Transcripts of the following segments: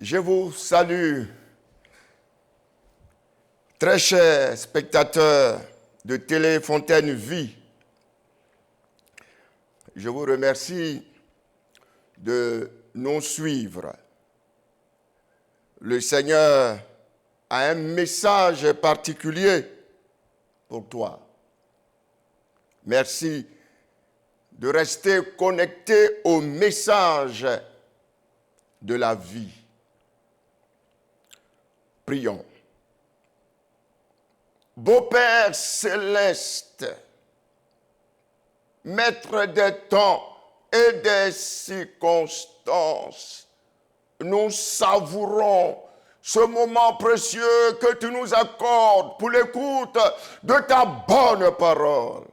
Je vous salue, très chers spectateurs de Télé Fontaine Vie. Je vous remercie de nous suivre. Le Seigneur a un message particulier pour toi. Merci de rester connecté au message de la vie. Prions. Beau-Père céleste, Maître des temps et des circonstances, nous savourons ce moment précieux que tu nous accordes pour l'écoute de ta bonne parole.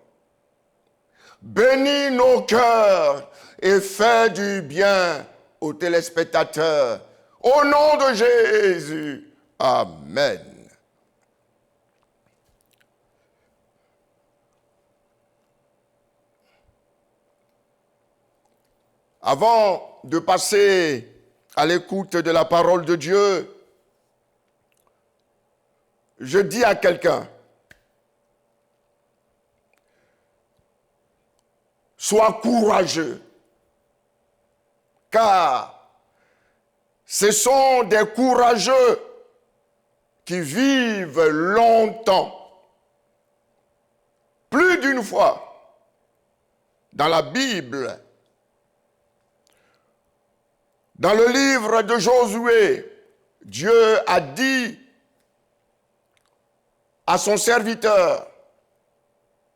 Bénis nos cœurs et fais du bien aux téléspectateurs. Au nom de Jésus, Amen. Avant de passer à l'écoute de la parole de Dieu, je dis à quelqu'un, sois courageux, car ce sont des courageux qui vivent longtemps. Plus d'une fois, dans la Bible, dans le livre de Josué, Dieu a dit à son serviteur,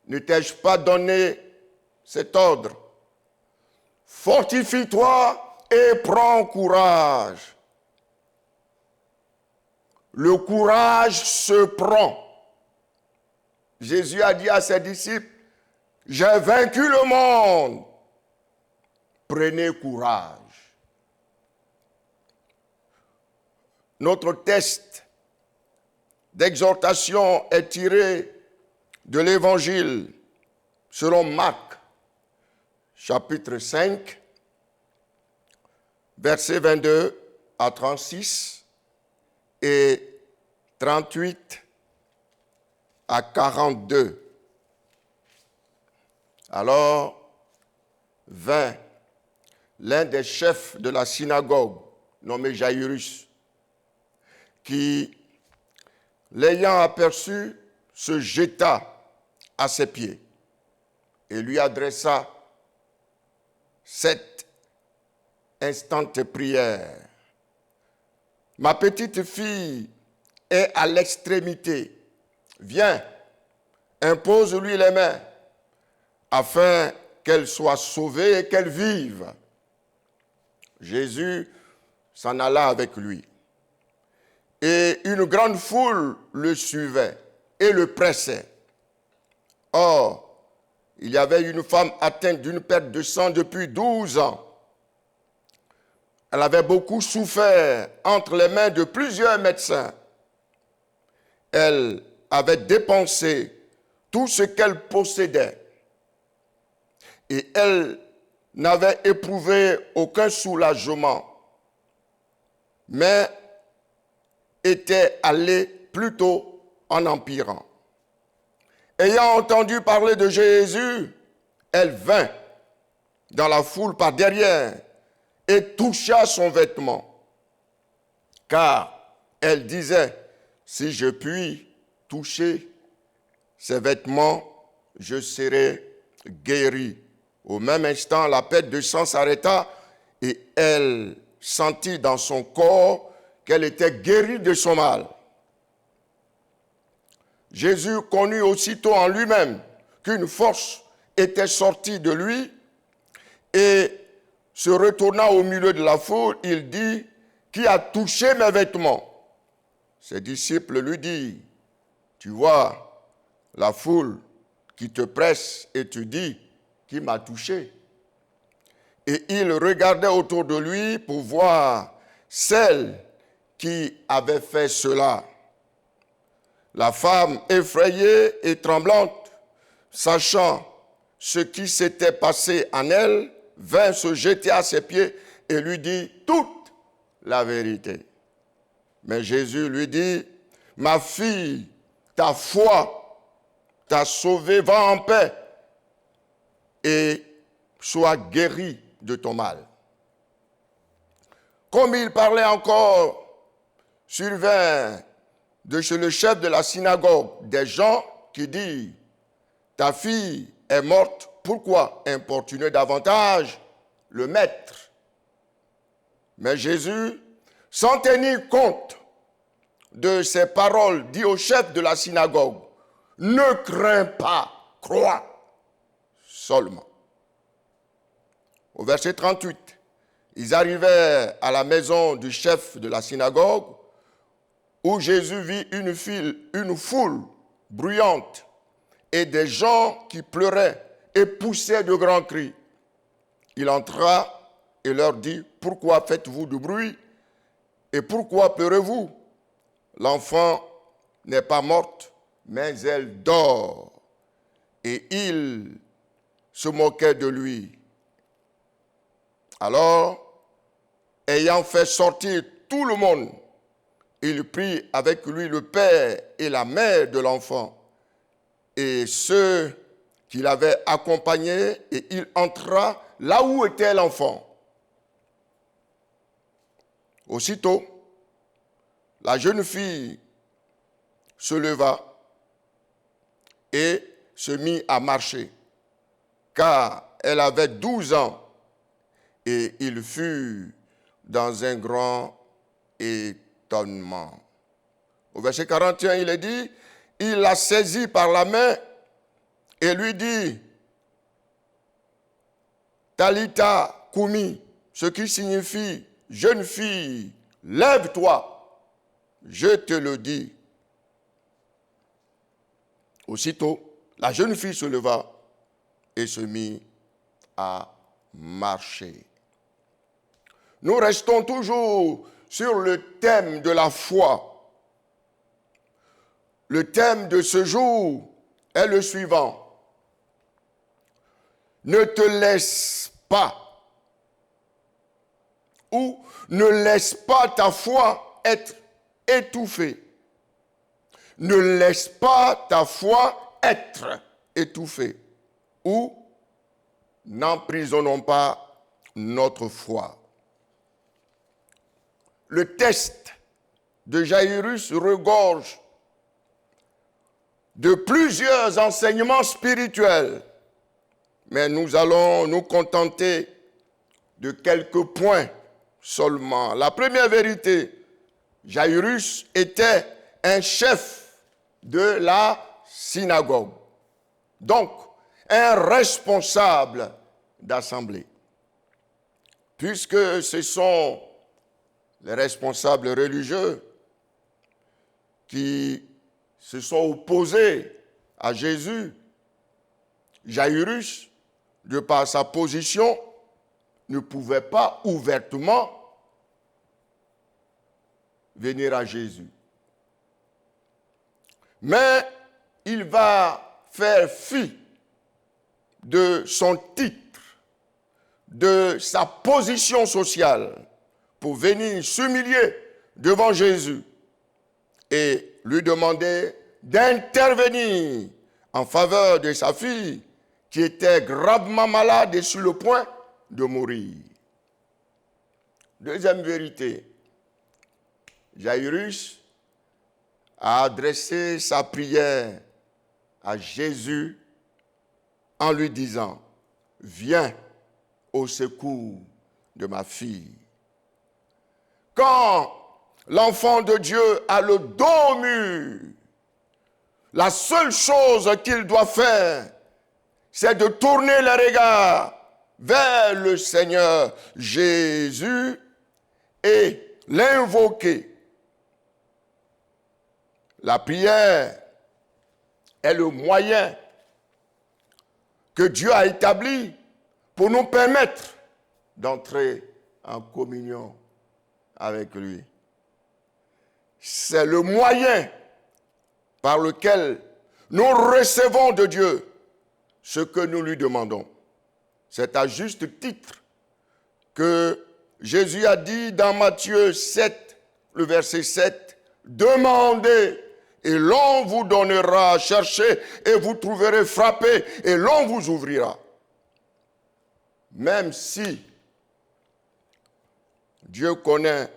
ne t'ai-je pas donné cet ordre? Fortifie-toi et prends courage. Le courage se prend. Jésus a dit à ses disciples, j'ai vaincu le monde. Prenez courage. Notre texte d'exhortation est tiré de l'Évangile selon Marc, chapitre 5, versets 22 à 36 et 38 à 42. Alors vint l'un des chefs de la synagogue, nommé Jairus, qui, l'ayant aperçu, se jeta à ses pieds et lui adressa cette instante prière. Ma petite fille est à l'extrémité. Viens, impose-lui les mains, afin qu'elle soit sauvée et qu'elle vive. Jésus s'en alla avec lui. Et une grande foule le suivait et le pressait. Or, il y avait une femme atteinte d'une perte de sang depuis 12 ans. Elle avait beaucoup souffert entre les mains de plusieurs médecins. Elle avait dépensé tout ce qu'elle possédait. Et elle n'avait éprouvé aucun soulagement, mais était allée plutôt en empirant. Ayant entendu parler de Jésus, elle vint dans la foule par derrière et toucha son vêtement. Car elle disait, si je puis toucher ses vêtements, je serai guérie. Au même instant, la perte de sang s'arrêta et elle sentit dans son corps qu'elle était guérie de son mal. Jésus connut aussitôt en lui-même qu'une force était sortie de lui et se retournant au milieu de la foule, il dit, qui a touché mes vêtements? Ses disciples lui dirent, tu vois la foule qui te presse et tu dis, qui m'a touché? Et il regardait autour de lui pour voir celle qui avait fait cela. La femme, effrayée et tremblante, sachant ce qui s'était passé en elle, vint se jeter à ses pieds et lui dit toutes la vérité. Mais Jésus lui dit, ma fille, ta foi t'a sauvée, va en paix et sois guérie de ton mal. Comme il parlait encore, survint de chez le chef de la synagogue des gens qui disent, ta fille est morte, pourquoi importuner davantage le maître? Mais Jésus, sans tenir compte de ces paroles, dit au chef de la synagogue, ne crains pas, crois seulement. Au verset 38, ils arrivaient à la maison du chef de la synagogue où Jésus vit une foule bruyante et des gens qui pleuraient et poussaient de grands cris. Il entra et leur dit, pourquoi faites-vous du bruit et pourquoi pleurez-vous? L'enfant n'est pas morte, mais elle dort. Et il se moquait de lui. Alors, ayant fait sortir tout le monde, il prit avec lui le père et la mère de l'enfant et ceux qui l'avaient accompagné, et il entra là où était l'enfant. Aussitôt, la jeune fille se leva et se mit à marcher, car elle avait 12 ans, et il fut dans un grand étonnement. Au verset 41, il est dit, il la saisit par la main et lui dit, Talita Koumi, ce qui signifie, jeune fille, lève-toi, je te le dis. Aussitôt, la jeune fille se leva et se mit à marcher. Nous restons toujours sur le thème de la foi. Le thème de ce jour est le suivant. Ne te laisse pas ou ne laisse pas ta foi être étouffée. Ne laisse pas ta foi être étouffée. Ou n'emprisonnons pas notre foi. Le test de Jairus regorge de plusieurs enseignements spirituels, mais nous allons nous contenter de quelques points seulement. La première vérité, Jairus était un chef de la synagogue, donc un responsable d'assemblée. Puisque ce sont les responsables religieux qui se sont opposés à Jésus, Jairus, de par sa position, ne pouvait pas ouvertement venir à Jésus. Mais il va faire fi de son titre, de sa position sociale, pour venir s'humilier devant Jésus et lui demander d'intervenir en faveur de sa fille qui était gravement malade et sur le point de mourir. Deuxième vérité, Jairus a adressé sa prière à Jésus en lui disant, « Viens au secours de ma fille. » Quand l'enfant de Dieu a le dos au mur, la seule chose qu'il doit faire, c'est de tourner les regards vers le Seigneur Jésus et l'invoquer. La prière est le moyen que Dieu a établi pour nous permettre d'entrer en communion avec lui. C'est le moyen par lequel nous recevons de Dieu ce que nous lui demandons. C'est à juste titre que Jésus a dit dans Matthieu 7, le verset 7, « Demandez et l'on vous donnera, cherchez et vous trouverez, frappez et l'on vous ouvrira. » Même si Dieu connaît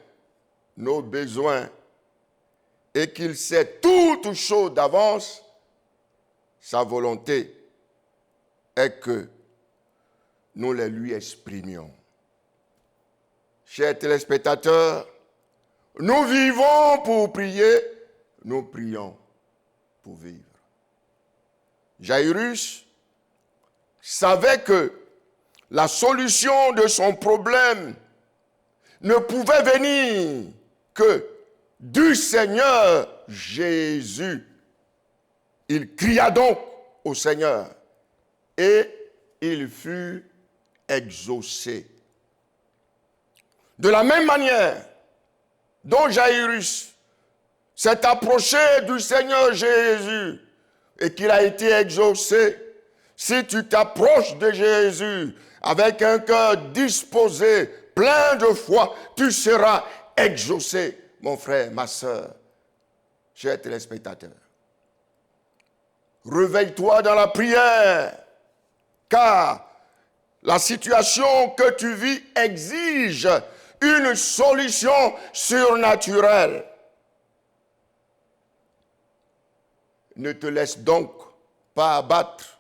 nos besoins et qu'il sait toutes choses d'avance, sa volonté est que nous les lui exprimions. Chers téléspectateurs, nous vivons pour prier, nous prions pour vivre. Jairus savait que la solution de son problème ne pouvait venir que du Seigneur Jésus. Il cria donc au Seigneur et il fut exaucé. De la même manière dont Jairus s'est approché du Seigneur Jésus et qu'il a été exaucé, si tu t'approches de Jésus avec un cœur disposé, plein de foi, tu seras exaucé, mon frère, ma soeur, chers téléspectateurs. Réveille-toi dans la prière, car la situation que tu vis exige une solution surnaturelle. Ne te laisse donc pas abattre,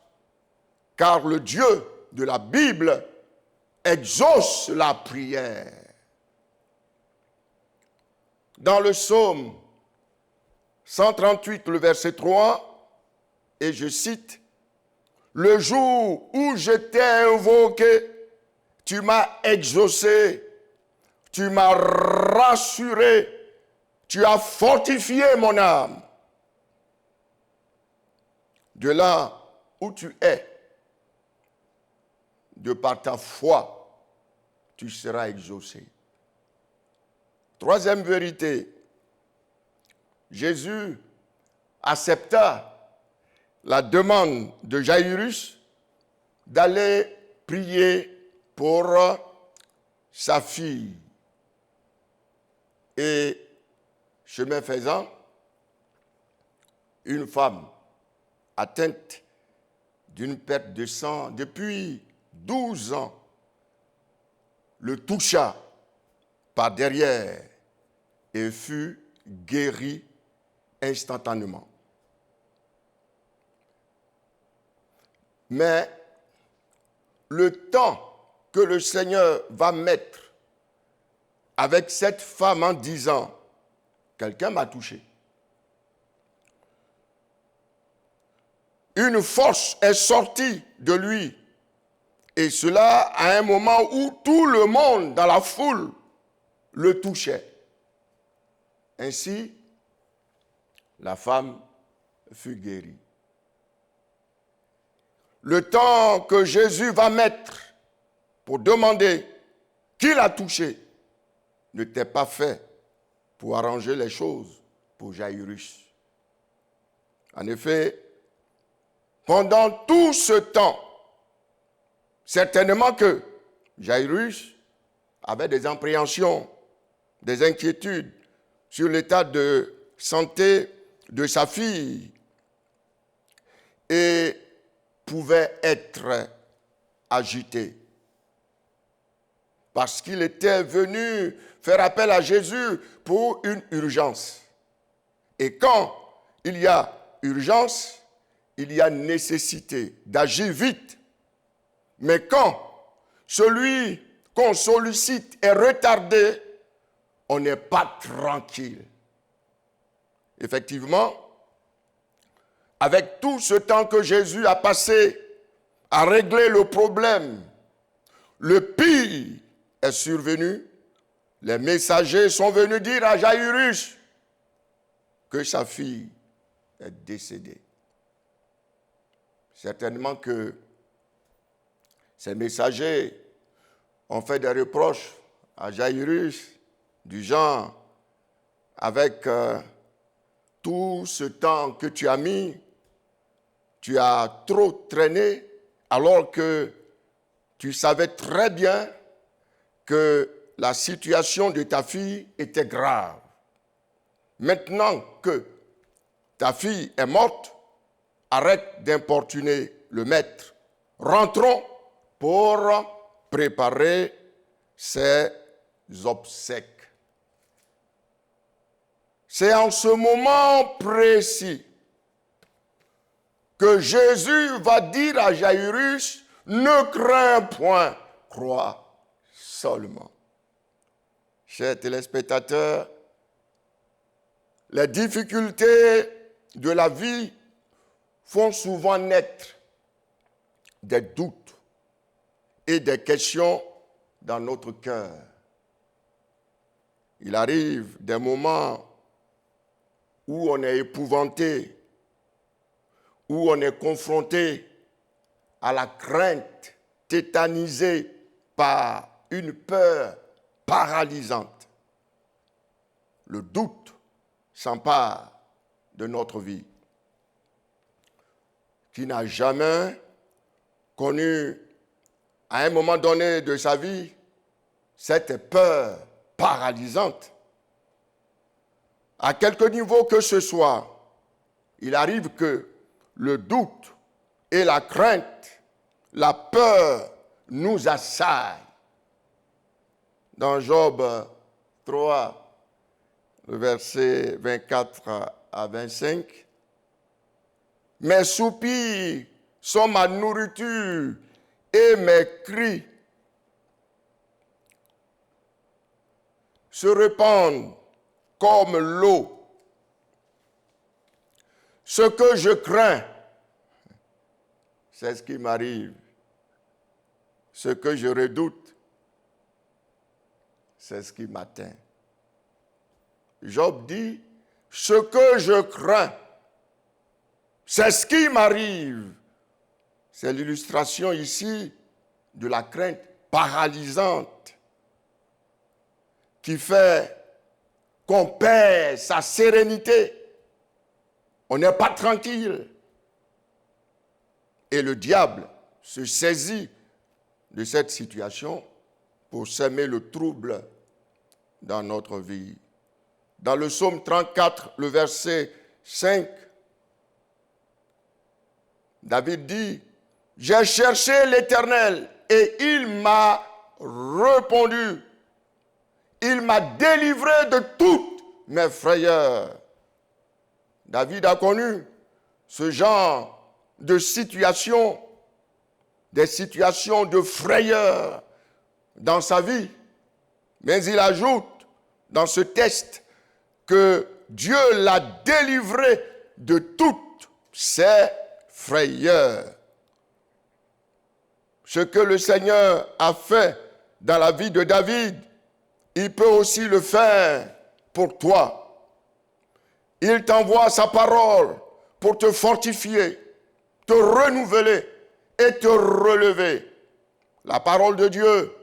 car le Dieu de la Bible exauce la prière. Dans le psaume 138, le verset 3, et je cite, « Le jour où je t'ai invoqué, tu m'as exaucé, tu m'as rassuré, tu as fortifié mon âme. » De là où tu es, de par ta foi, tu seras exaucé. Troisième vérité, Jésus accepta la demande de Jairus d'aller prier pour sa fille. Et chemin faisant, une femme atteinte d'une perte de sang depuis 12 ans le toucha par derrière et fut guéri instantanément. Mais le temps que le Seigneur va mettre avec cette femme en disant « Quelqu'un m'a touché », une force est sortie de lui, et cela à un moment où tout le monde dans la foule le touchait. Ainsi, la femme fut guérie. Le temps que Jésus va mettre pour demander qui l'a touché n'était pas fait pour arranger les choses pour Jairus. En effet, pendant tout ce temps, certainement que Jairus avait des appréhensions, des inquiétudes sur l'état de santé de sa fille et pouvait être agité parce qu'il était venu faire appel à Jésus pour une urgence. Et quand il y a urgence, il y a nécessité d'agir vite. Mais quand celui qu'on sollicite est retardé, on n'est pas tranquille. Effectivement, avec tout ce temps que Jésus a passé à régler le problème, le pire est survenu. Les messagers sont venus dire à Jairus que sa fille est décédée. Certainement que ces messagers ont fait des reproches à Jairus du genre, avec tout ce temps que tu as mis, tu as trop traîné, alors que tu savais très bien que la situation de ta fille était grave. Maintenant que ta fille est morte, arrête d'importuner le maître. Rentrons pour préparer ses obsèques. C'est en ce moment précis que Jésus va dire à Jairus, ne crains point, crois seulement. Chers téléspectateurs, les difficultés de la vie font souvent naître des doutes et des questions dans notre cœur. Il arrive des moments où on est épouvanté, où on est confronté à la crainte, tétanisé par une peur paralysante. Le doute s'empare de notre vie. Qui n'a jamais connu, à un moment donné de sa vie, cette peur paralysante? À quelque niveau que ce soit, il arrive que le doute et la crainte, la peur nous assaillent. Dans Job 3, le verset 24 à 25, « Mes soupirs sont ma nourriture et mes cris se répandent comme l'eau. Ce que je crains, c'est ce qui m'arrive. Ce que je redoute, c'est ce qui m'atteint. » Job dit, ce que je crains, c'est ce qui m'arrive. C'est l'illustration ici de la crainte paralysante qui fait qu'on perd sa sérénité. On n'est pas tranquille. Et le diable se saisit de cette situation pour semer le trouble dans notre vie. Dans le psaume 34, le verset 5, David dit, « J'ai cherché l'Éternel et il m'a répondu. Il m'a délivré de toutes mes frayeurs. » David a connu ce genre de situation, des situations de frayeur dans sa vie. Mais il ajoute dans ce texte que Dieu l'a délivré de toutes ses frayeurs. Ce que le Seigneur a fait dans la vie de David, il peut aussi le faire pour toi. Il t'envoie sa parole pour te fortifier, te renouveler et te relever. La parole de Dieu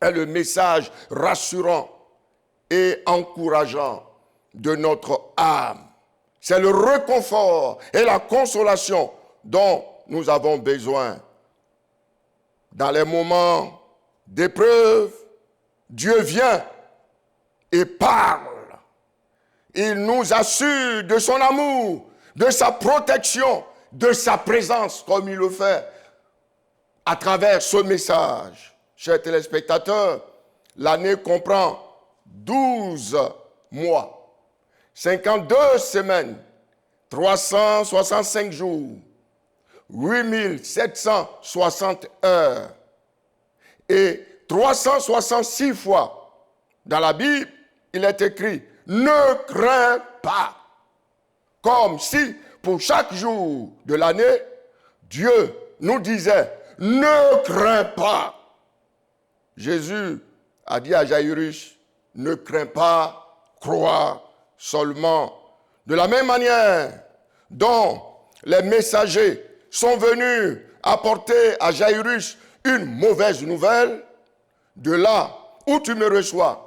est le message rassurant et encourageant de notre âme. C'est le réconfort et la consolation dont nous avons besoin. Dans les moments d'épreuve, Dieu vient et parle. Il nous assure de son amour, de sa protection, de sa présence, comme il le fait à travers ce message. Chers téléspectateurs, l'année comprend 12 mois, 52 semaines, 365 jours, 8760 heures. Et 366 fois dans la Bible, il est écrit « Ne crains pas ». Comme si pour chaque jour de l'année, Dieu nous disait « Ne crains pas ». Jésus a dit à Jairus « Ne crains pas, crois seulement ». De la même manière dont les messagers sont venus apporter à Jairus une mauvaise nouvelle, de là où tu me reçois,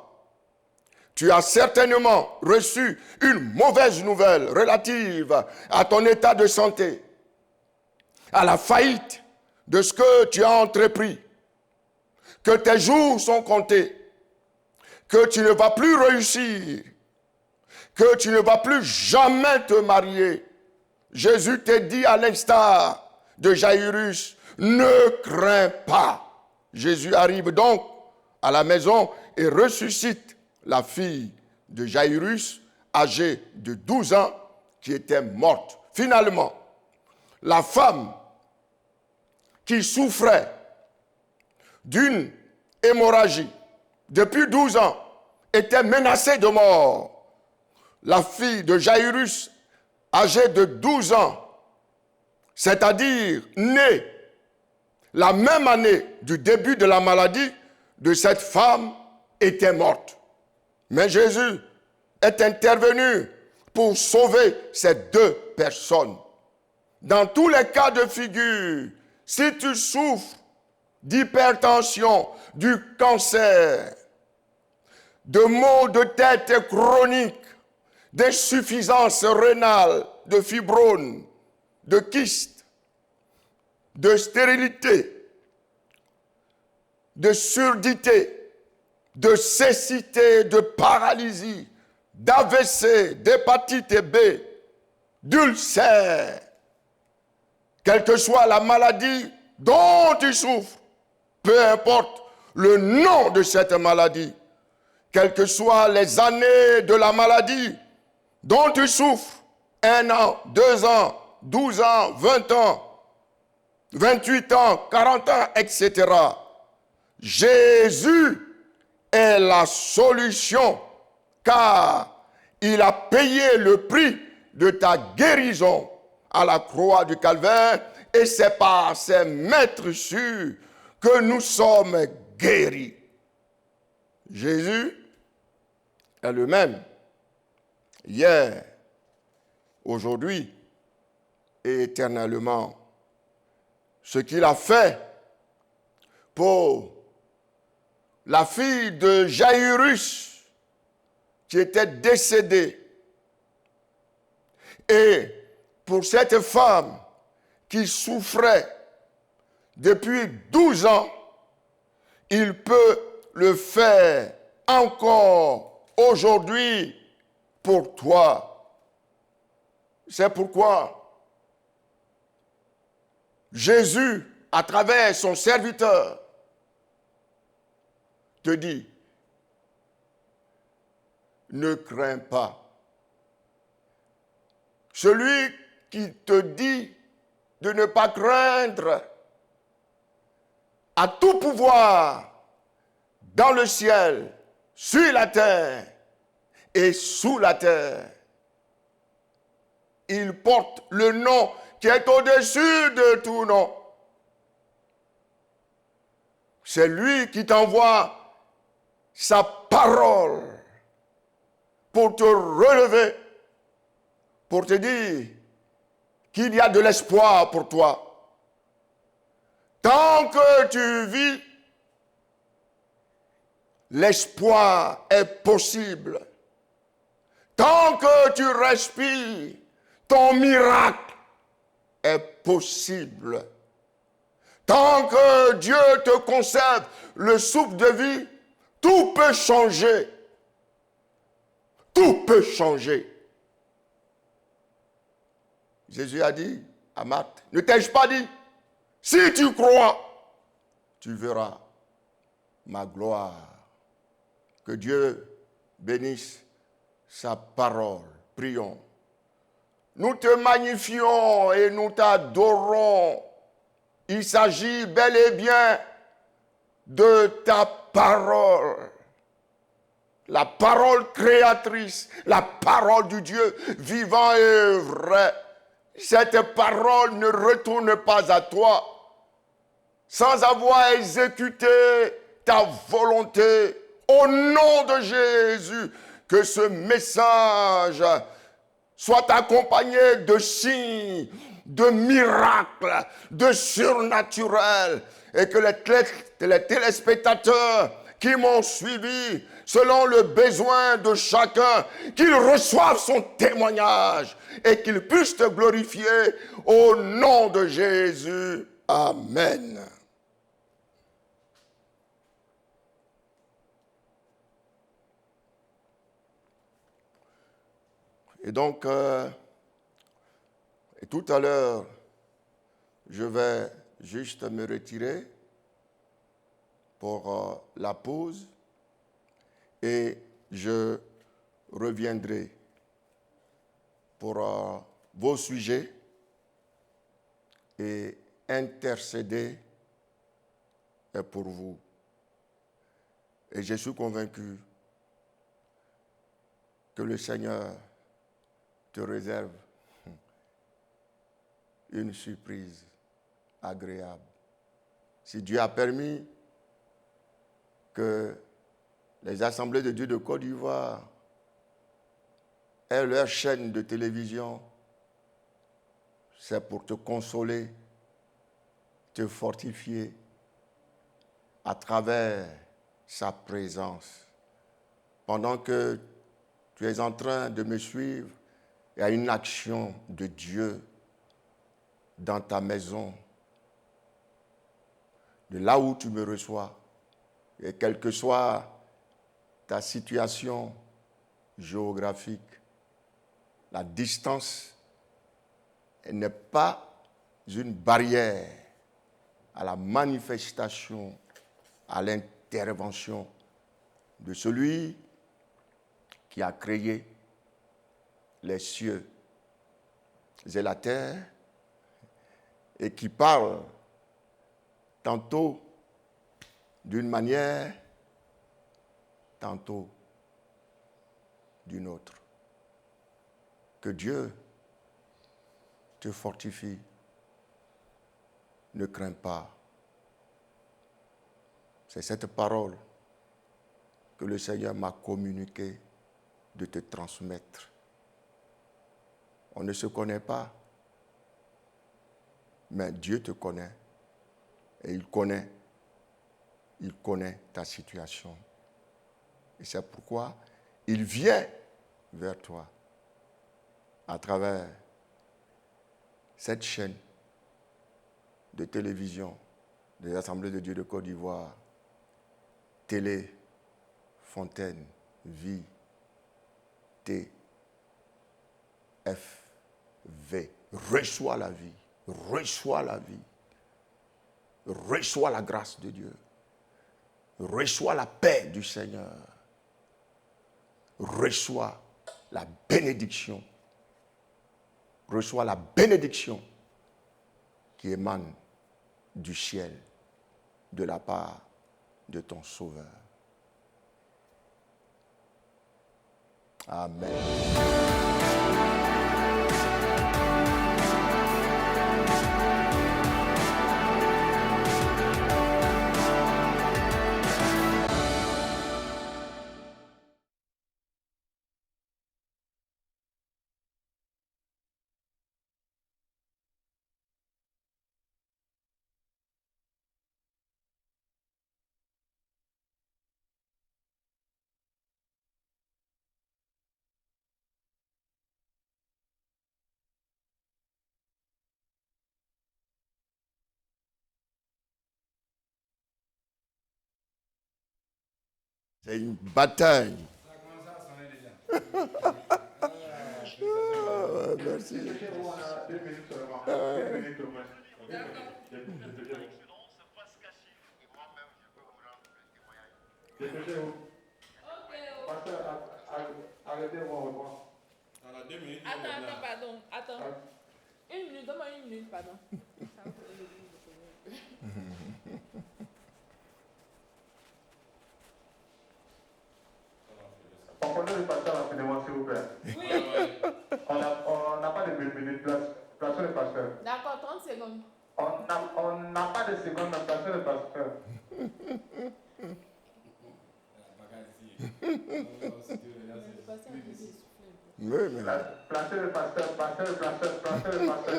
tu as certainement reçu une mauvaise nouvelle relative à ton état de santé, à la faillite de ce que tu as entrepris, que tes jours sont comptés que tu ne vas plus réussir, que tu ne vas plus jamais te marier. Jésus te dit à l'instar de Jairus, ne crains pas. Jésus arrive donc à la maison et ressuscite la fille de Jairus, âgée de 12 ans, qui était morte. Finalement, la femme qui souffrait d'une hémorragie depuis 12 ans était menacée de mort. La fille de Jairus, âgée de 12 ans, c'est-à-dire née la même année du début de la maladie de cette femme, était morte. Mais Jésus est intervenu pour sauver ces deux personnes. Dans tous les cas de figure, si tu souffres d'hypertension, du cancer, de maux de tête chroniques, d'insuffisance rénale, de fibromes, de kystes, de stérilité, de surdité, de cécité, de paralysie, d'AVC, d'hépatite B, d'ulcère, quelle que soit la maladie dont tu souffres, peu importe le nom de cette maladie, quelles que soient les années de la maladie dont tu souffres, 1 an, 2 ans, 12 ans, 20 ans, 28 ans, 40 ans, etc. Jésus est la solution, car il a payé le prix de ta guérison à la croix du Calvaire, et c'est par ses maîtressures que nous sommes guéris. Jésus est le même hier, aujourd'hui et éternellement. Ce qu'il a fait pour la fille de Jairus qui était décédée, et pour cette femme qui souffrait depuis 12 ans, il peut le faire encore aujourd'hui pour toi. C'est pourquoi Jésus, à travers son serviteur, te dit, ne crains pas. Celui qui te dit de ne pas craindre a tout pouvoir dans le ciel, sur la terre et sous la terre. Il porte le nom qui est au-dessus de tout nom. C'est lui qui t'envoie sa parole pour te relever, pour te dire qu'il y a de l'espoir pour toi. Tant que tu vis, l'espoir est possible. Tant que tu respires, ton miracle est possible. Tant que Dieu te conserve le souffle de vie, tout peut changer. Tout peut changer. Jésus a dit à Marthe, ne t'ai-je pas dit, si tu crois, tu verras ma gloire. Que Dieu bénisse sa parole. Prions. Nous te magnifions et nous t'adorons. Il s'agit bel et bien de ta parole. La parole créatrice, la parole du Dieu vivant et vrai. Cette parole ne retourne pas à toi sans avoir exécuté ta volonté. Au nom de Jésus, que ce message soit accompagné de signes, de miracles, de surnaturels, et que les téléspectateurs qui m'ont suivi, selon le besoin de chacun, qu'ils reçoivent son témoignage et qu'ils puissent te glorifier au nom de Jésus. Amen. Et donc, et tout à l'heure, je vais juste me retirer pour la pause et je reviendrai pour vos sujets et intercéder pour vous. Et je suis convaincu que le Seigneur te réserve une surprise agréable. Si Dieu a permis que les assemblées de Dieu de Côte d'Ivoire aient leur chaîne de télévision, c'est pour te consoler, te fortifier à travers sa présence. Pendant que tu es en train de me suivre, il y a une action de Dieu dans ta maison, de là où tu me reçois, et quelle que soit ta situation géographique, la distance n'est pas une barrière à la manifestation, à l'intervention de celui qui a créé les cieux et la terre et qui parle tantôt d'une manière, tantôt d'une autre. Que Dieu te fortifie. Ne crains pas. C'est cette parole que le Seigneur m'a communiquée de te transmettre. On ne se connaît pas, mais Dieu te connaît et il connaît ta situation. Et c'est pourquoi il vient vers toi à travers cette chaîne de télévision des Assemblées de Dieu de Côte d'Ivoire, Télé, Fontaine, Vie, T, F, V. Reçois la vie, reçois la vie, reçois la grâce de Dieu, reçois la paix du Seigneur, reçois la bénédiction, reçois la bénédiction qui émane du ciel, de la part de ton Sauveur. Amen. C'est une bataille. Ça commence à sonner déjà. Merci. On a 2 minutes seulement. 2 minutes au moins. Dépêchez-vous. Ok. Pasteur, arrêtez-moi au revoir. On a 2 minutes. Attends, pardon. Attends. Une minute, donne-moi une minute, pardon. On connaît le pasteur rapidement, s'il vous plaît. Oui. On n'a pas de minutes. Placez le pasteur. D'accord, 30 secondes. On n'a pas de secondes, mais placez le pasteur. Oui, mais Placez le pasteur,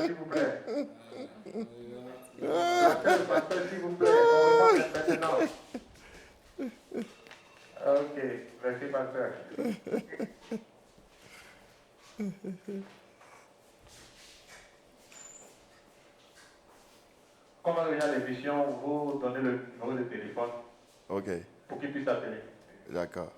s'il vous plaît. Placez le pasteur, s'il vous plaît. On remonte maintenant. Ok, merci pasteur. Comme on regarde l'émission, vous donnez le numéro de téléphone ok, pour qu'il puisse appeler. d'accord.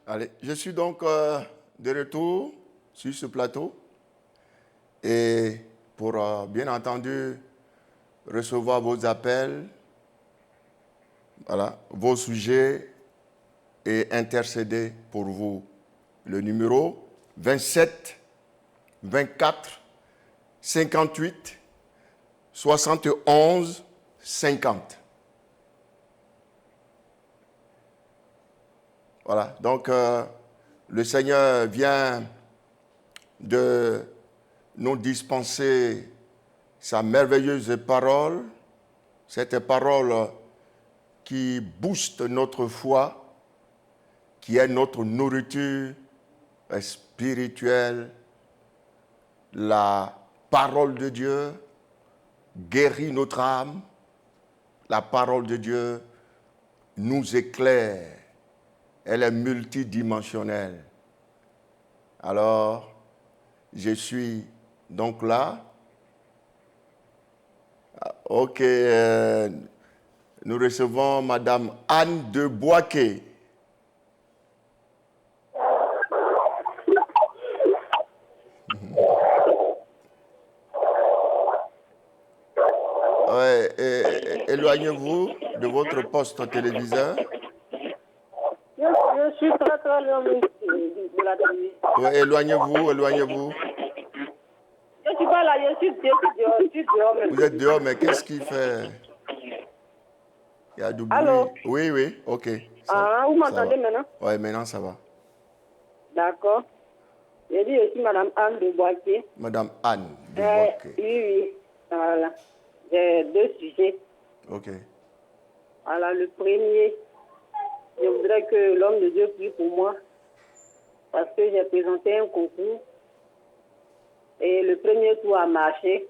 Allez, je suis donc de retour sur ce plateau et pour bien entendu recevoir vos appels, voilà, vos sujets et intercéder pour vous. Le numéro 27 24 58 71 50. Voilà, donc le Seigneur vient de nous dispenser sa merveilleuse parole, cette parole qui booste notre foi, qui est notre nourriture spirituelle. La parole de Dieu guérit notre âme, la parole de Dieu nous éclaire. Elle est multidimensionnelle. Alors, je suis donc là. Ok, nous recevons Madame Anne de Boaké. Ouais, éloignez-vous de votre poste téléviseur. Je suis très très loin de la télévision. Ouais, éloignez-vous. Je suis pas là, je suis dehors. Vous êtes dehors, mais qu'est-ce qu'il fait? Il y a du bruit. Allô? Oui, ok. Vous m'entendez maintenant? Oui, maintenant ça va. D'accord. J'ai dit, je suis Madame Anne de Boaké. Madame Anne de Boaké. Oui. Voilà. J'ai 2 sujets. Ok. Voilà, le premier, je voudrais que l'homme de Dieu prie pour moi parce que j'ai présenté un concours et le premier tour a marché.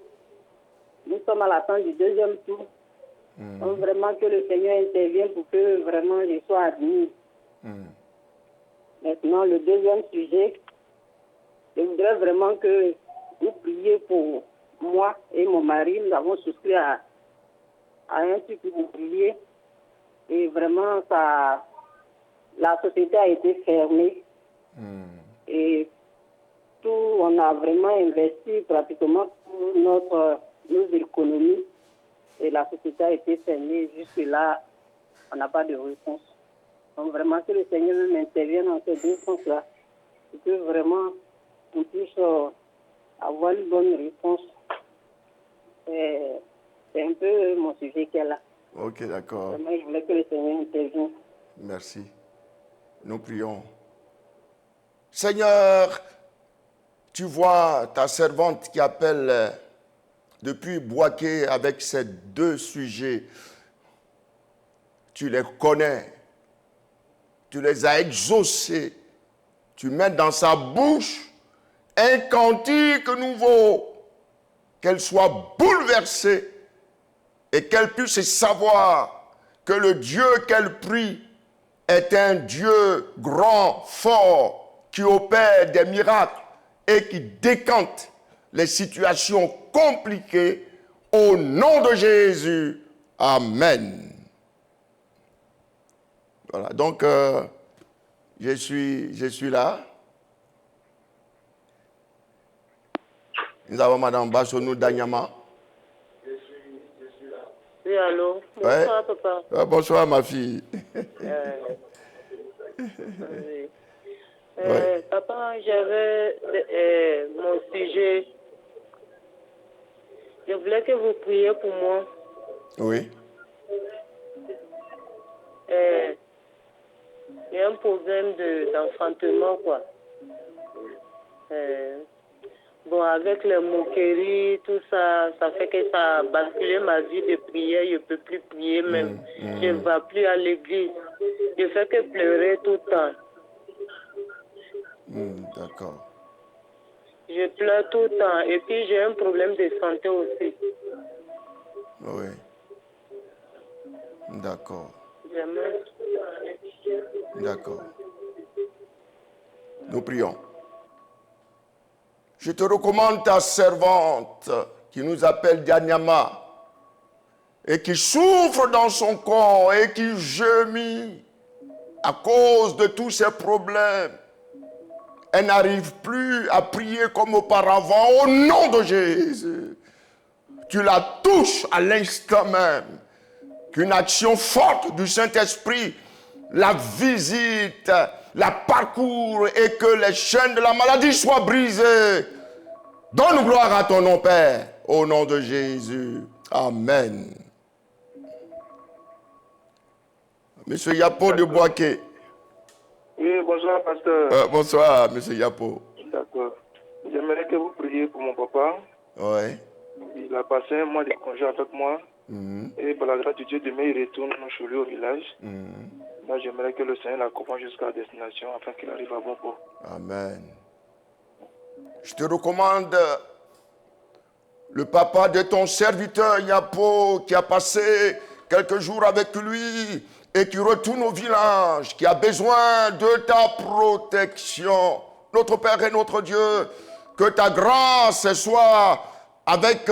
Nous sommes à l'attente du deuxième tour. Donc vraiment que le Seigneur intervienne pour que vraiment je sois admis. Maintenant, le deuxième sujet, je voudrais vraiment que vous priez pour moi et mon mari. Nous avons souscrit à un truc immobilier et vraiment la société a été fermée. Et tout, on a vraiment investi pratiquement pour nos économies et la société a été fermée. Jusque-là, on n'a pas de réponse. Donc vraiment que le Seigneur m'intervienne dans ces 2 sens-là et que vraiment on puisse avoir une bonne réponse. C'est un peu mon sujet qui est là. Ok, d'accord. Vraiment, je voulais que le Seigneur intervienne. Merci. Nous prions. Seigneur, tu vois ta servante qui appelle depuis Boaké avec ces 2 sujets. Tu les connais. Tu les as exaucés. Tu mets dans sa bouche un cantique nouveau. Qu'elle soit bouleversée et qu'elle puisse savoir que le Dieu qu'elle prie est un Dieu grand, fort, qui opère des miracles et qui décante les situations compliquées au nom de Jésus. Amen. Voilà, donc je suis là. Nous avons Mme Bassonou Danyama. Je suis là. Oui, allô. Bonsoir, papa. Bonsoir, ma fille. Oui. Ouais. Papa, j'avais mon sujet. Je voulais que vous priez pour moi. Oui. Il y a un problème d'enfantement, quoi. Bon, avec les moqueries, tout ça, ça fait que ça a basculé ma vie de prière. Je ne peux plus prier même. Je ne vais plus à l'église. Je fais que pleurer tout le temps. D'accord. Je pleure tout le temps. Et puis, j'ai un problème de santé aussi. Oui. D'accord. D'accord. Nous prions. Je te recommande ta servante qui nous appelle Danyama et qui souffre dans son corps et qui gémit à cause de tous ces problèmes, elle n'arrive plus à prier comme auparavant. Au nom de Jésus, tu la touches à l'instant même. Qu'une action forte du Saint-Esprit la visite, la parcourt et que les chaînes de la maladie soient brisées. Donne gloire à ton nom, Père, au nom de Jésus. Amen. Monsieur Yapo de Boaké. Oui, bonsoir, pasteur. Bonsoir, monsieur Yapo. D'accord. J'aimerais que vous priez pour mon papa. Ouais. Il a passé un mois de congé avec moi. Et par la grâce de Dieu, demain, il retourne chez lui au village. Moi, j'aimerais que le Seigneur l'accompagne jusqu'à la destination afin qu'il arrive à bon port. Amen. Je te recommande le papa de ton serviteur Yapo qui a passé quelques jours avec lui et qui retourne au village, qui a besoin de ta protection. Notre Père et notre Dieu, que ta grâce soit avec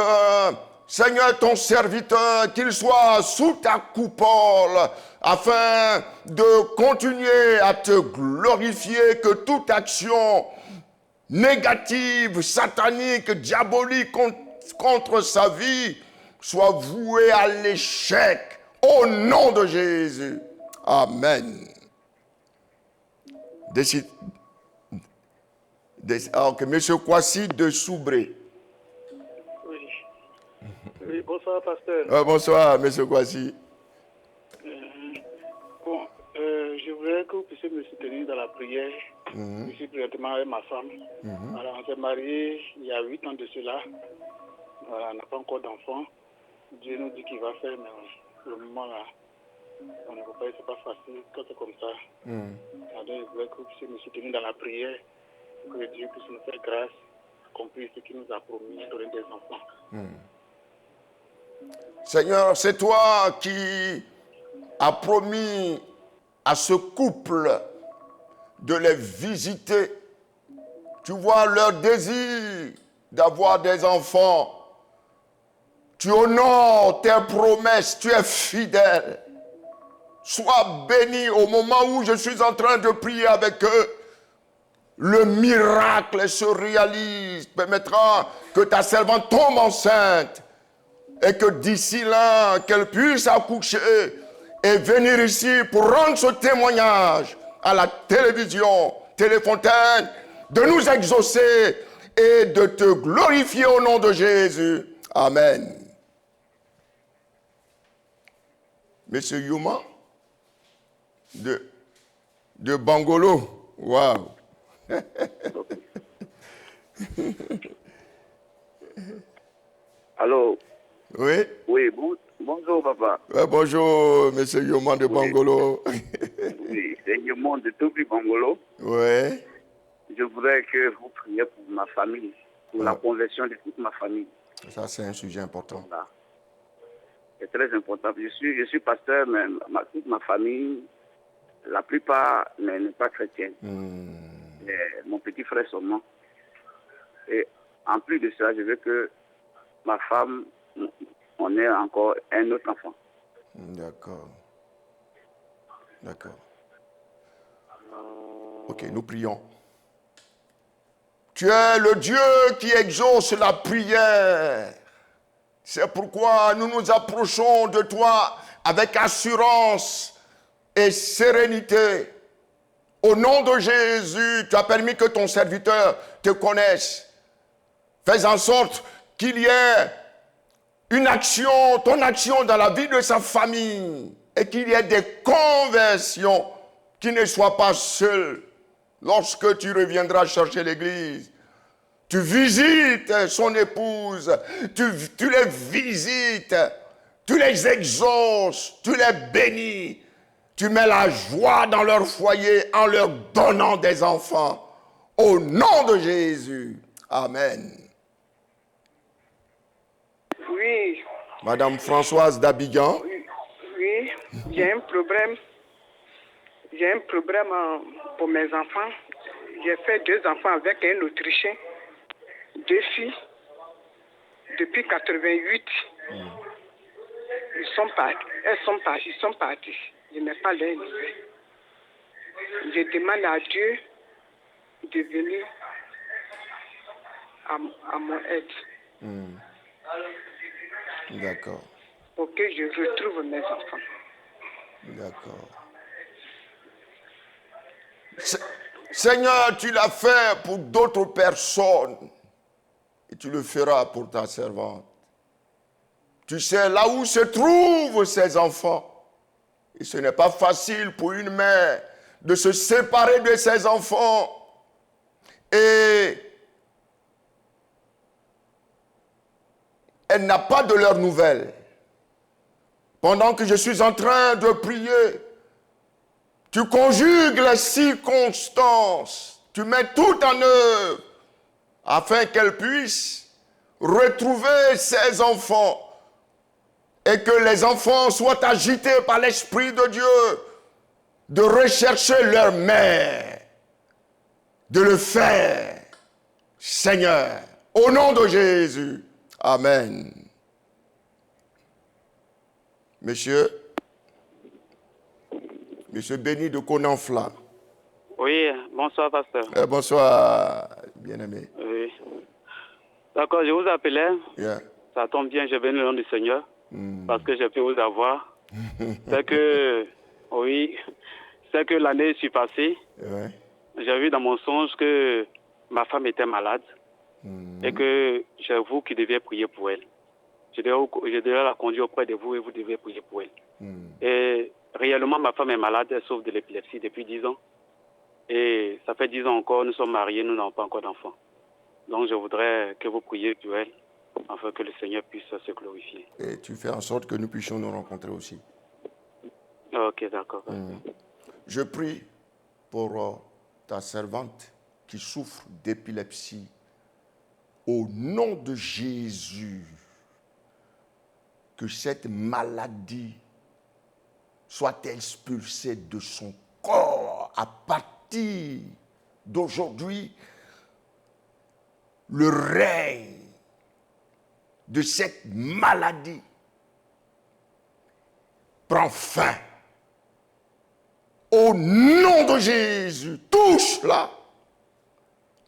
Seigneur ton serviteur, qu'il soit sous ta coupole afin de continuer à te glorifier, que toute action négative, satanique, diabolique contre sa vie soit vouée à l'échec au nom de Jésus. Amen. Ok, monsieur Kwasi de Soubré. Oui, bonsoir, pasteur. Bonsoir, monsieur Kwasi. Je voudrais que vous puissiez me soutenir dans la prière. Je suis présentement avec ma femme. Alors, on s'est mariés il y a 8 ans de cela. Voilà, on n'a pas encore d'enfant. Dieu nous dit qu'il va faire, mais pour le moment là, on ne peut pas, c'est pas facile quand c'est comme ça. Alors, je voudrais que vous puissiez me soutenir dans la prière, que Dieu puisse nous faire grâce, accomplir ce qu'il nous a promis, donner des enfants. Seigneur, c'est toi qui as promis à ce couple de les visiter. Tu vois leur désir d'avoir des enfants. Tu honores tes promesses, tu es fidèle. Sois béni au moment où je suis en train de prier avec eux. Le miracle se réalise, permettra que ta servante tombe enceinte et que d'ici là, qu'elle puisse accoucher et venir ici pour rendre ce témoignage à la télévision, Téléfontaine, de nous exaucer et de te glorifier au nom de Jésus. Amen. Monsieur Yuma de Bangolo. Waouh. Allô? Oui? Oui, bonjour papa. Bonjour, monsieur Yuma de Bangolo. Oui, c'est Yuma de Tobi Bangolo. Oui. Je voudrais que vous priez pour ma famille, pour la conversion de toute ma famille. Ça, c'est un sujet important. Voilà. C'est très important. Je suis pasteur, mais toute ma famille, la plupart n'est pas chrétienne. Mon petit frère seulement. Et en plus de ça, je veux que ma femme, on ait encore un autre enfant. D'accord. D'accord. Ok, nous prions. Tu es le Dieu qui exauce la prière. C'est pourquoi nous nous approchons de toi avec assurance et sérénité. Au nom de Jésus, tu as permis que ton serviteur te connaisse. Fais en sorte qu'il y ait une action, ton action dans la vie de sa famille et qu'il y ait des conversions, qu'il ne soit pas seul. Lorsque tu reviendras chercher l'église, tu visites son épouse, tu les visites, tu les exauces, tu les bénis, tu mets la joie dans leur foyer en leur donnant des enfants. Au nom de Jésus. Amen. Oui. Madame Françoise d'Abidjan. Oui, j'ai un problème. J'ai un problème pour mes enfants. J'ai fait 2 enfants avec un Autrichien, 2 filles. Depuis 88, ils sont partis. Je n'ai pas leur nouvelle. je demande à Dieu de venir à mon aide D'accord. pour que je retrouve mes enfants. D'accord. Seigneur, tu l'as fait pour d'autres personnes et tu le feras pour ta servante. Tu sais là où se trouvent ces enfants. Et ce n'est pas facile pour une mère de se séparer de ses enfants. Et elle n'a pas de leurs nouvelles. Pendant que je suis en train de prier, tu conjugues les circonstances, tu mets tout en œuvre afin qu'elle puisse retrouver ses enfants et que les enfants soient agités par l'Esprit de Dieu de rechercher leur mère, de le faire, Seigneur, au nom de Jésus. Amen. Monsieur Béni de Konanfla. Oui, bonsoir, pasteur. Bonsoir, bien-aimé. Oui. D'accord, je vous appelais. Yeah. Ça tombe bien, je bénis le nom du Seigneur. Parce que j'ai pu vous avoir. C'est que, oui, c'est que l'année suis passée. Ouais. J'ai vu dans mon songe que ma femme était malade. Et que c'est vous qui deviez prier pour elle. Je devais la conduire auprès de vous et vous devez prier pour elle. Et réellement, ma femme est malade, elle souffre de l'épilepsie depuis 10 ans. Et ça fait 10 ans encore, nous sommes mariés, nous n'avons pas encore d'enfants. Donc je voudrais que vous priez pour elle, afin que le Seigneur puisse se glorifier. Et tu fais en sorte que nous puissions nous rencontrer aussi. Ok, d'accord. Je prie pour ta servante qui souffre d'épilepsie. Au nom de Jésus, que cette maladie soit expulsée de son corps à partir d'aujourd'hui. Le règne de cette maladie prend fin. Au nom de Jésus, touche-la,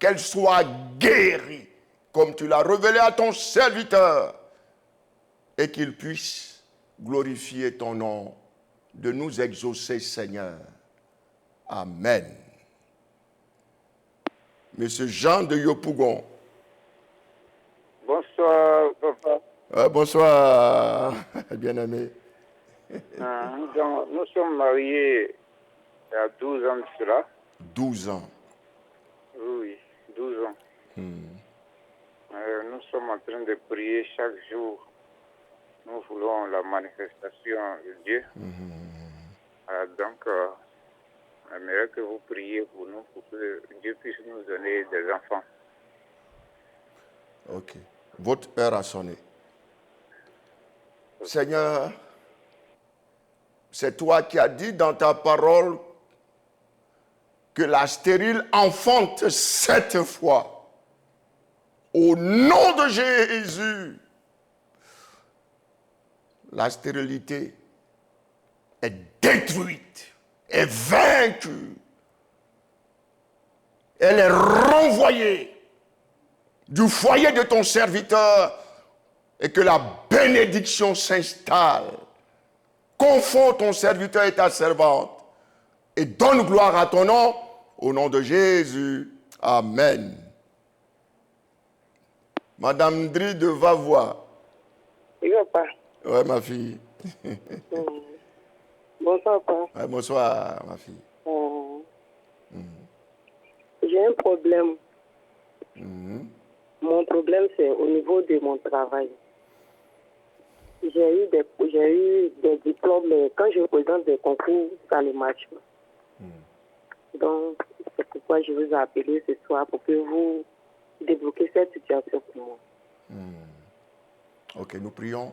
qu'elle soit guérie, comme tu l'as révélé à ton serviteur, et qu'il puisse glorifier ton nom, de nous exaucer, Seigneur. Amen. Monsieur Jean de Yopougon. Bonsoir, papa. Bonsoir, bien-aimé. Nous sommes mariés il y a 12 ans de cela. 12 ans. Oui, 12 ans. Nous sommes en train de prier chaque jour. Nous voulons la manifestation de Dieu. Donc, j'aimerais que vous priez pour nous, pour que Dieu puisse nous donner des enfants. Ok. Votre heure a sonné. Seigneur, c'est toi qui as dit dans ta parole que la stérile enfante 7 fois. Au nom de Jésus, la stérilité est détruite, est vaincue. Elle est renvoyée du foyer de ton serviteur et que la bénédiction s'installe. Confonds ton serviteur et ta servante et donne gloire à ton nom au nom de Jésus. Amen. Madame Dri de Vavois. Il va pas. Ouais, ma fille. Bonsoir, papa. Ouais, bonsoir, ma fille. J'ai un problème. Mon problème, c'est au niveau de mon travail. J'ai eu des diplômes, mais quand je présente des concours, ça ne marche pas. Donc, c'est pourquoi je vous ai appelé ce soir pour que vous débloquiez cette situation pour moi. Ok, nous prions.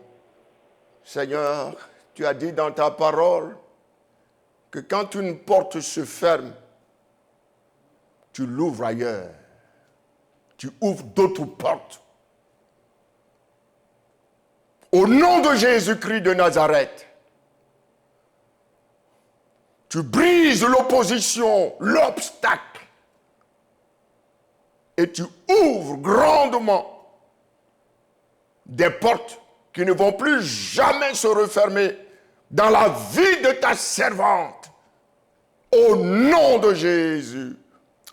Seigneur, tu as dit dans ta parole que quand une porte se ferme, tu l'ouvres ailleurs. Tu ouvres d'autres portes. Au nom de Jésus-Christ de Nazareth, tu brises l'opposition, l'obstacle, et tu ouvres grandement des portes qui ne vont plus jamais se refermer dans la vie de ta servante. Au nom de Jésus.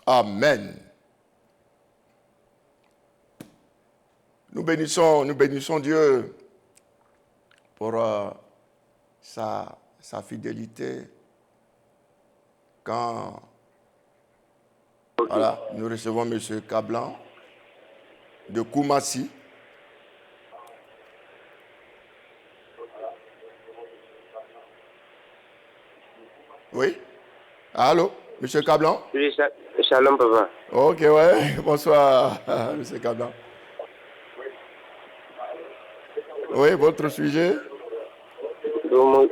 Amen. Nous bénissons Dieu pour sa fidélité quand voilà, nous recevons M. Kablan de Koumassi. Oui. Allô, M. Kablan? Oui, shalom, papa. Ok, ouais. Bonsoir, M. Kablan. Oui, votre sujet? Donc,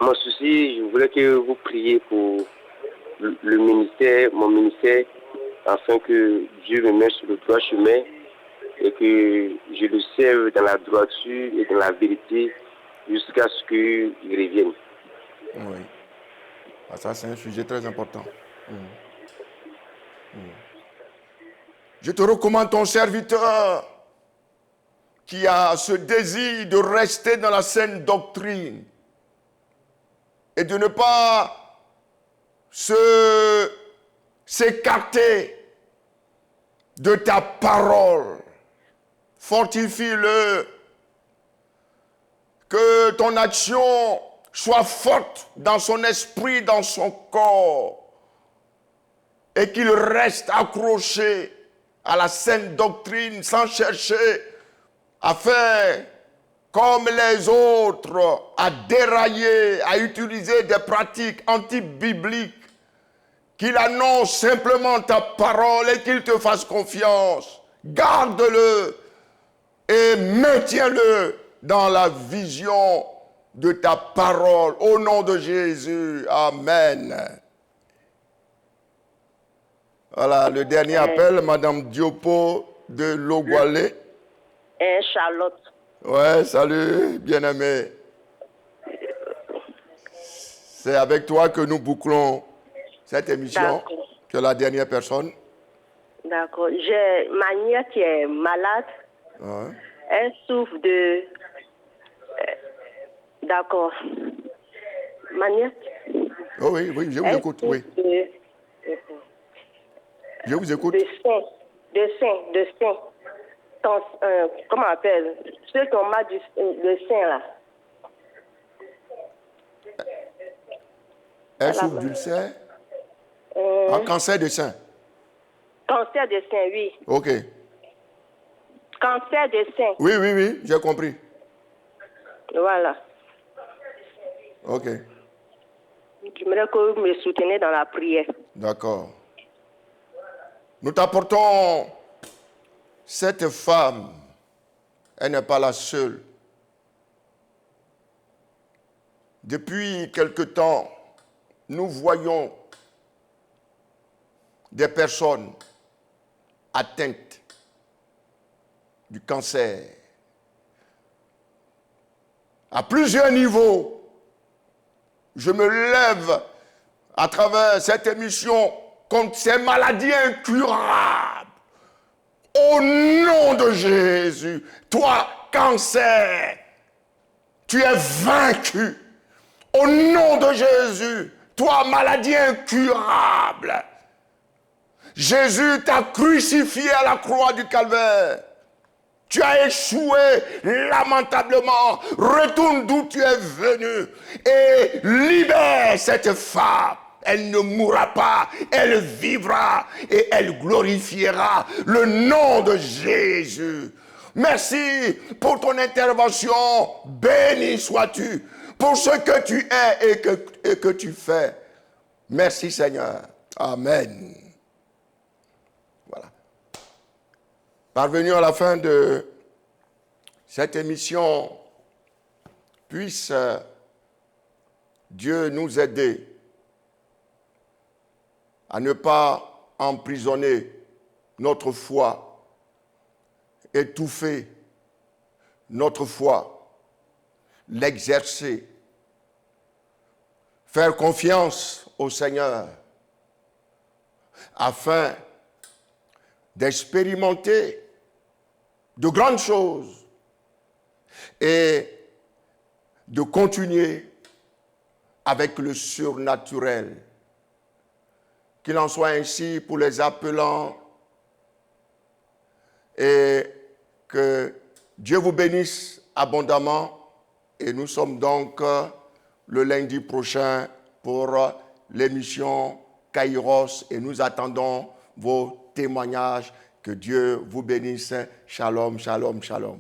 mon souci, je voulais que vous priez pour le ministère, mon ministère, afin que Dieu me mette sur le droit chemin et que je le serve dans la droiture et dans la vérité jusqu'à ce qu'il revienne. Oui. Ah, ça, c'est un sujet très important. Je te recommande ton serviteur qui a ce désir de rester dans la saine doctrine et de ne pas s'écarter de ta parole. Fortifie-le, que ton action soit forte dans son esprit, dans son corps, et qu'il reste accroché à la saine doctrine sans chercher à faire comme les autres, à dérailler, à utiliser des pratiques anti-bibliques, qu'il annonce simplement ta parole et qu'il te fasse confiance. Garde-le et maintiens-le dans la vision de ta parole. Au nom de Jésus. Amen. Voilà, le dernier appel, Madame Diopo de Logwalé. Charlotte. Ouais, salut, bien-aimé. C'est avec toi que nous bouclons cette émission. Tu es la dernière personne. D'accord. J'ai ma nièce qui est malade. Ouais. Elle souffre de... D'accord. Ma nièce... Oh oui, oui, je vous écoute, oui. Je vous écoute. De sein. Comment on appelle? Ceux qui ont mal le sein, là. Elle souffre d'ulcère? Un cancer de sein? Cancer de sein, oui. Ok. Cancer de sein. Oui, j'ai compris. Voilà. Ok. J'aimerais que vous me souteniez dans la prière. D'accord. Nous t'apportons cette femme. Elle n'est pas la seule. Depuis quelque temps, nous voyons des personnes atteintes du cancer à plusieurs niveaux. Je me lève à travers cette émission contre ces maladies incurables. Au nom de Jésus, toi, cancer, tu es vaincu. Au nom de Jésus, toi, maladie incurable, Jésus t'a crucifié à la croix du Calvaire. Tu as échoué lamentablement. Retourne d'où tu es venu et libère cette femme. Elle ne mourra pas, elle vivra et elle glorifiera le nom de Jésus. Merci pour ton intervention. Béni sois-tu pour ce que tu es et que tu fais. Merci Seigneur. Amen. Voilà. Parvenu à la fin de cette émission, puisse Dieu nous aider à ne pas emprisonner notre foi, étouffer notre foi, l'exercer faire confiance au Seigneur afin d'expérimenter de grandes choses et de continuer avec le surnaturel. Qu'il en soit ainsi pour les appelants et que Dieu vous bénisse abondamment. Et nous sommes donc le lundi prochain pour l'émission Kairos et nous attendons vos témoignages. Que Dieu vous bénisse. Shalom, shalom, shalom.